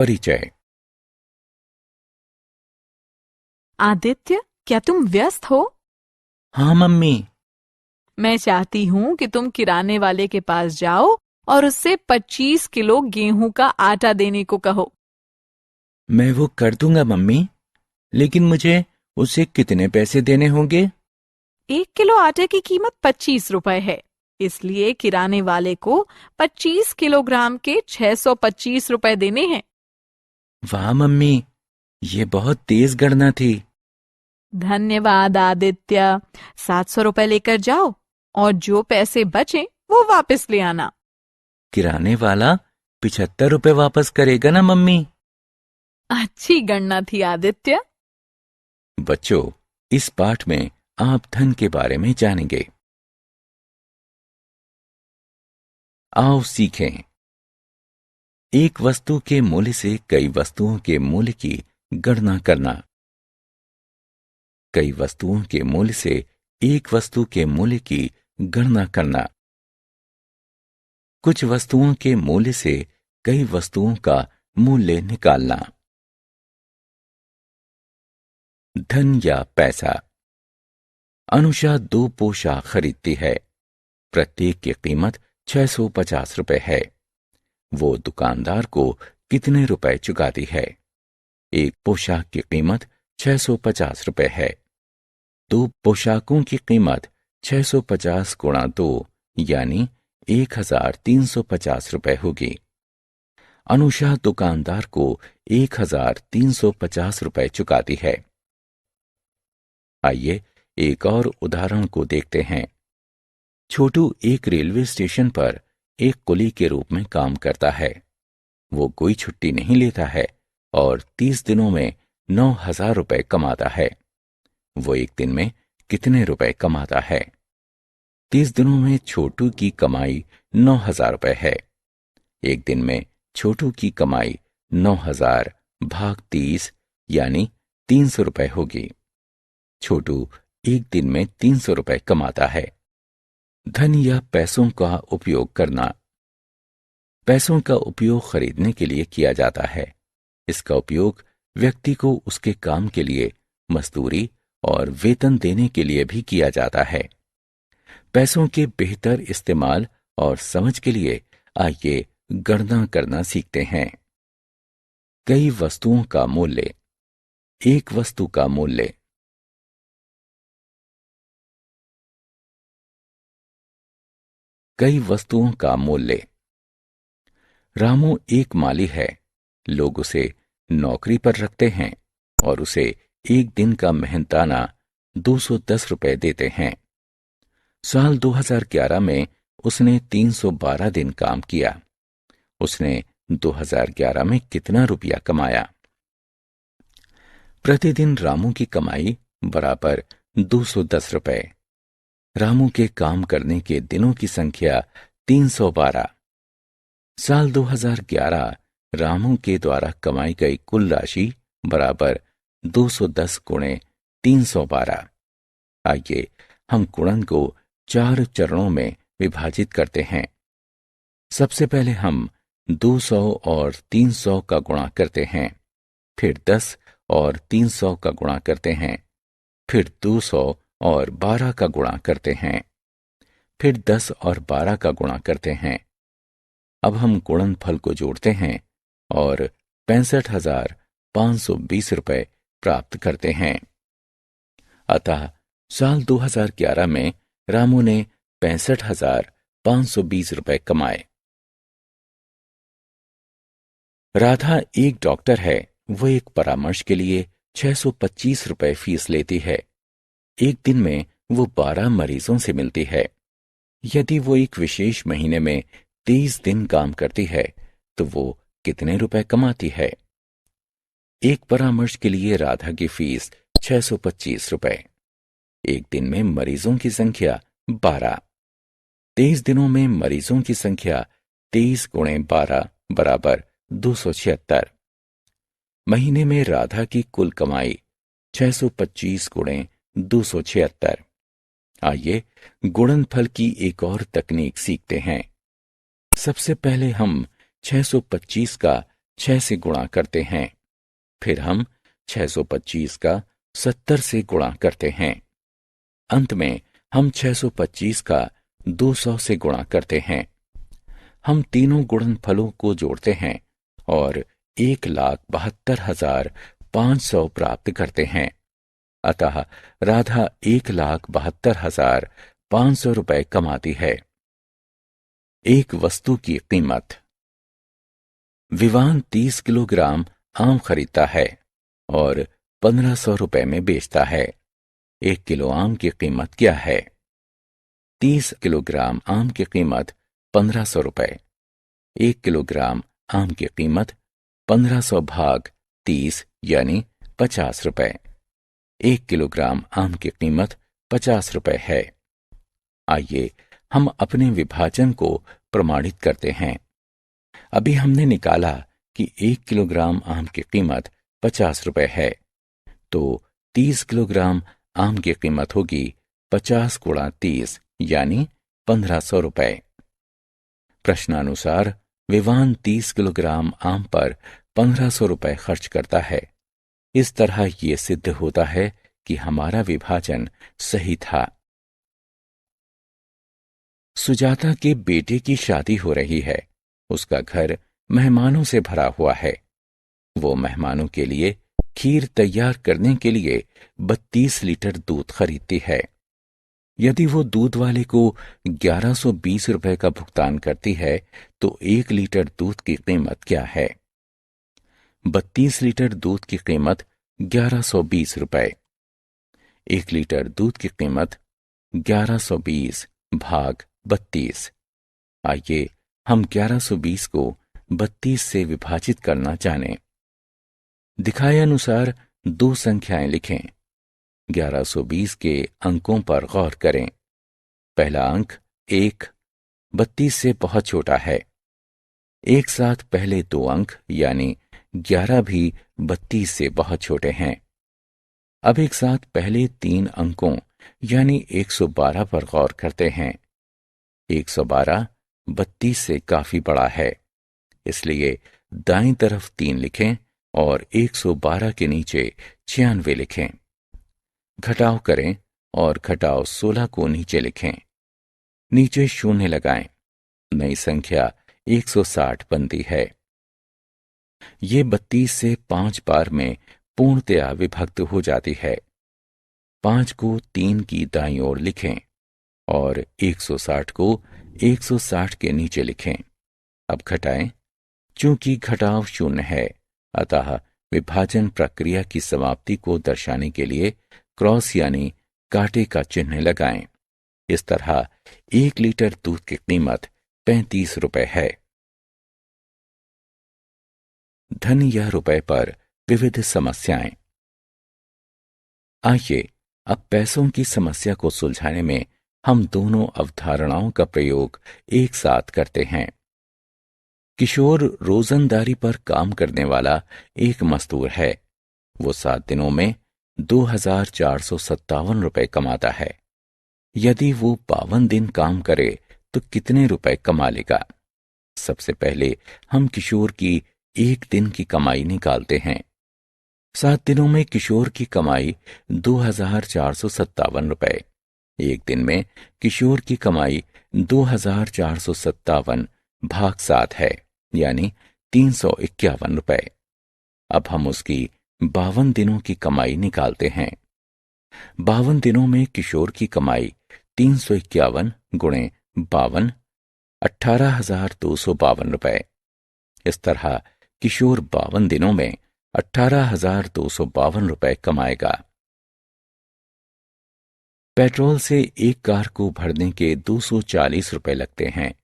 परिचय। आदित्य, क्या तुम व्यस्त हो? हाँ मम्मी। मैं चाहती हूँ कि तुम किराने वाले के पास जाओ और उससे 25 किलो गेहूं का आटा देने को कहो। मैं वो कर दूंगा मम्मी, लेकिन मुझे उसे कितने पैसे देने होंगे? 1 किलो आटे की कीमत 25 रुपए है, इसलिए किराने वाले को 25 किलोग्राम के 625 रुपए देने हैं। वाह मम्मी, ये बहुत तेज गणना थी। धन्यवाद आदित्य। 700 रुपए लेकर जाओ और जो पैसे बचे वो वापस ले आना। किराने वाला 75 रुपए वापस करेगा ना मम्मी? अच्छी गणना थी आदित्य। बच्चों, इस पाठ में आप धन के बारे में जानेंगे। आओ सीखें। एक वस्तु के मूल्य से कई वस्तुओं के मूल्य की गणना करना। कई वस्तुओं के मूल्य से एक वस्तु के मूल्य की गणना करना। कुछ वस्तुओं के मूल्य से कई वस्तुओं का मूल्य निकालना। धन या पैसा। अनुषा 2 पोशाक खरीदती है। प्रत्येक की कीमत 650 रुपए है। वो दुकानदार को कितने रुपए चुकाती है? एक पोशाक की कीमत 650 रुपए है। 2 पोशाकों की कीमत 650 गुणा 2 यानी 1350 रुपए होगी। अनुषा दुकानदार को 1350 रुपए चुकाती है। आइए एक और उदाहरण को देखते हैं। छोटू एक रेलवे स्टेशन पर एक कुली के रूप में काम करता है। वो कोई छुट्टी नहीं लेता है और 30 दिनों में 9,000 रुपए कमाता है। वो एक दिन में कितने रुपए कमाता है? 30 दिनों में छोटू की कमाई 9,000 रुपए है। एक दिन में छोटू की कमाई 9,000 भाग 30 यानी 300 रुपए होगी। छोटू एक दिन में 300 रुपए कमाता है। धन या पैसों का उपयोग करना। पैसों का उपयोग खरीदने के लिए किया जाता है। इसका उपयोग व्यक्ति को उसके काम के लिए मजदूरी और वेतन देने के लिए भी किया जाता है। पैसों के बेहतर इस्तेमाल और समझ के लिए आइए गणना करना सीखते हैं। कई वस्तुओं का मूल्य। एक वस्तु का मूल्य। कई वस्तुओं का मूल्य। रामू एक माली है। लोग उसे नौकरी पर रखते हैं और उसे एक दिन का मेहनताना 210 रुपए देते हैं। साल 2011 में उसने 312 दिन काम किया। उसने 2011 में कितना रुपया कमाया? प्रतिदिन रामू की कमाई बराबर 210 रुपए। रामू के काम करने के दिनों की संख्या 312। साल 2011 रामू के द्वारा कमाई गई कुल राशि बराबर 210 गुणे 312। आइए हम गुणन को 4 चरणों में विभाजित करते हैं। सबसे पहले हम 200 और 300 का गुणा करते हैं, फिर 10 और 300 का गुणा करते हैं, फिर 200 और 12 का गुणा करते हैं, फिर 10 और 12 का गुणा करते हैं। अब हम गुणनफल को जोड़ते हैं और 65,520 रुपए प्राप्त करते हैं। अतः साल 2011 में रामू ने 65,520 रुपए कमाए। राधा एक डॉक्टर है। वो एक परामर्श के लिए 625 रुपए फीस लेती है। एक दिन में वो 12 मरीजों से मिलती है। यदि वो एक विशेष महीने में 30 दिन काम करती है तो वो कितने रुपए कमाती है? एक परामर्श के लिए राधा की फीस 625 रुपए। एक दिन में मरीजों की संख्या 12। 23 दिनों में मरीजों की संख्या 23 गुणे 12 बराबर 276। महीने में राधा की कुल कमाई 625 गुणे 276। आइए गुणनफल की एक और तकनीक सीखते हैं। सबसे पहले हम 625 का 6 से गुणा करते हैं। फिर हम 625 का 70 से गुणा करते हैं। अंत में हम 625 का 200 से गुणा करते हैं। हम तीनों गुणनफलों को जोड़ते हैं और 1,72,500 प्राप्त करते हैं। अतः राधा 1,72,500 रुपए कमाती है। एक वस्तु की कीमत। विवान 30 किलोग्राम आम खरीदता है और 1500 रुपए में बेचता है। 1 किलो आम की कीमत क्या है? 30 किलोग्राम आम की कीमत 1500 रुपए। 1 किलोग्राम आम की कीमत 1500 भाग 30 यानी 50 रुपए। 1 किलोग्राम आम की कीमत 50 रुपए है। आइए हम अपने विभाजन को प्रमाणित करते हैं। अभी हमने निकाला कि 1 किलोग्राम आम की कीमत 50 रुपए है, तो 30 किलोग्राम आम की कीमत होगी 50 गुणा 30 यानी 1500 रुपए। प्रश्नानुसार विवान 30 किलोग्राम आम पर 1500 रुपए खर्च करता है। इस तरह ये सिद्ध होता है कि हमारा विभाजन सही था। सुजाता के बेटे की शादी हो रही है। उसका घर मेहमानों से भरा हुआ है। वो मेहमानों के लिए खीर तैयार करने के लिए 32 लीटर दूध खरीदती है। यदि वो दूध वाले को 1120 रुपए का भुगतान करती है, तो 1 लीटर दूध की कीमत क्या है? 32 लीटर दूध की कीमत 1120 रुपए। 1 लीटर दूध की कीमत 1120 भाग 32। आइए हम 1120 को 32 से विभाजित करना जानें। दिखाए अनुसार दो संख्याएं लिखें। 1120 के अंकों पर गौर करें। पहला अंक 1 32 से बहुत छोटा है। एक साथ पहले दो अंक यानी 11 भी 32 से बहुत छोटे हैं। अब एक साथ पहले तीन अंकों यानी 112 पर गौर करते हैं। 112 32 से काफी बड़ा है, इसलिए दाईं तरफ 3 लिखें और 112 के नीचे 96 लिखें। घटाव करें और घटाव 16 को नीचे लिखें। नीचे शून्य लगाएं। नई संख्या 160 बनती है। ये 32 से 5 बार में पूर्णतया विभक्त हो जाती है। 5 को 3 की दाईं ओर लिखें और 160 को 160 के नीचे लिखें। अब घटाएं। चूंकि घटाव शून्य है, अतः विभाजन प्रक्रिया की समाप्ति को दर्शाने के लिए क्रॉस यानी कांटे का चिन्ह लगाएं। इस तरह 1 लीटर दूध की कीमत 35 रुपए है। धन या रुपए पर विविध समस्याएं। आइए अब पैसों की समस्या को सुलझाने में हम दोनों अवधारणाओं का प्रयोग एक साथ करते हैं। किशोर रोजंदारी पर काम करने वाला एक मजदूर है। वो 7 दिनों में 2,457 रुपए कमाता है। यदि वो 52 दिन काम करे तो कितने रुपए कमा लेगा? सबसे पहले हम किशोर की एक दिन की कमाई निकालते हैं। 7 दिनों में किशोर की कमाई 2,457 रुपए। एक दिन में किशोर की कमाई 2,457 भाग 7 है, यानी 351 रुपए। अब हम उसकी 52 दिनों की कमाई निकालते हैं। 52 दिनों में किशोर की कमाई 351 गुणे 52 18,252 रुपए। इस तरह किशोर 52 दिनों में 18,252 रुपए कमाएगा। पेट्रोल से एक कार को भरने के 240 रुपए लगते हैं।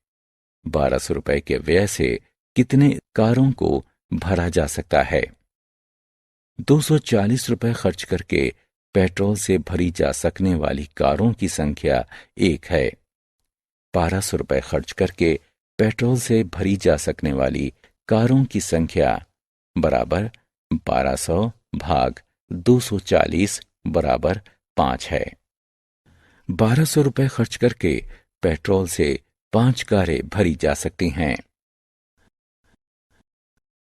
1200 रुपए के व्यय से कितने कारों को भरा जा सकता है? 240 रुपए खर्च करके पेट्रोल से भरी जा सकने वाली कारों की संख्या 1 है। 1200 रुपए खर्च करके पेट्रोल से भरी जा सकने वाली कारों की संख्या बराबर 1200 भाग 240 बराबर 5 है। 1200 रुपए खर्च करके पेट्रोल से 5 कारें भरी जा सकती हैं।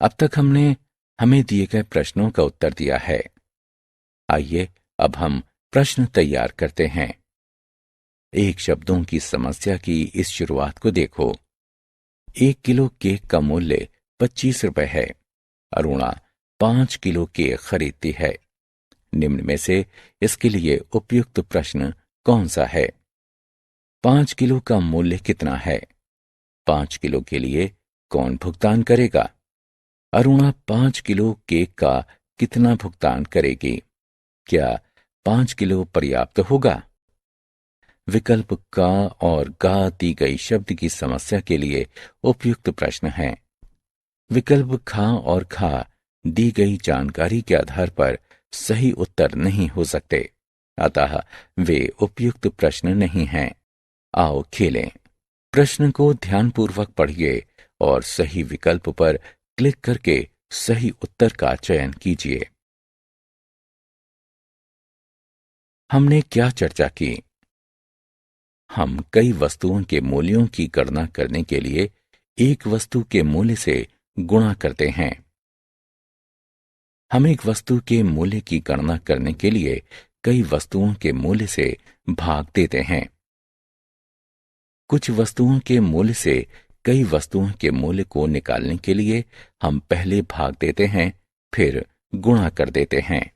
अब तक हमने हमें दिए गए प्रश्नों का उत्तर दिया है। आइए अब हम प्रश्न तैयार करते हैं। एक शब्दों की समस्या की इस शुरुआत को देखो। 1 किलो केक का मूल्य 25 रुपए है। अरुणा 5 किलो केक खरीदती है। निम्न में से इसके लिए उपयुक्त प्रश्न कौन सा है? 5 किलो का मूल्य कितना है? 5 किलो के लिए कौन भुगतान करेगा? अरुणा 5 किलो केक का कितना भुगतान करेगी? क्या 5 किलो पर्याप्त होगा? विकल्प का और गा दी गई शब्द की समस्या के लिए उपयुक्त प्रश्न हैं। विकल्प खा और खा दी गई जानकारी के आधार पर सही उत्तर नहीं हो सकते, अतः वे उपयुक्त प्रश्न नहीं हैं। आओ खेलें। प्रश्न को ध्यानपूर्वक पढ़िए और सही विकल्प पर क्लिक करके सही उत्तर का चयन कीजिए। हमने क्या चर्चा की? हम कई वस्तुओं के मूल्यों की गणना करने के लिए एक वस्तु के मूल्य से गुणा करते हैं। हम एक वस्तु के मूल्य की गणना करने के लिए कई वस्तुओं के मूल्य से भाग देते हैं। कुछ वस्तुओं के मूल्य से कई वस्तुओं के मूल्य को निकालने के लिए हम पहले भाग देते हैं, फिर गुणा कर देते हैं।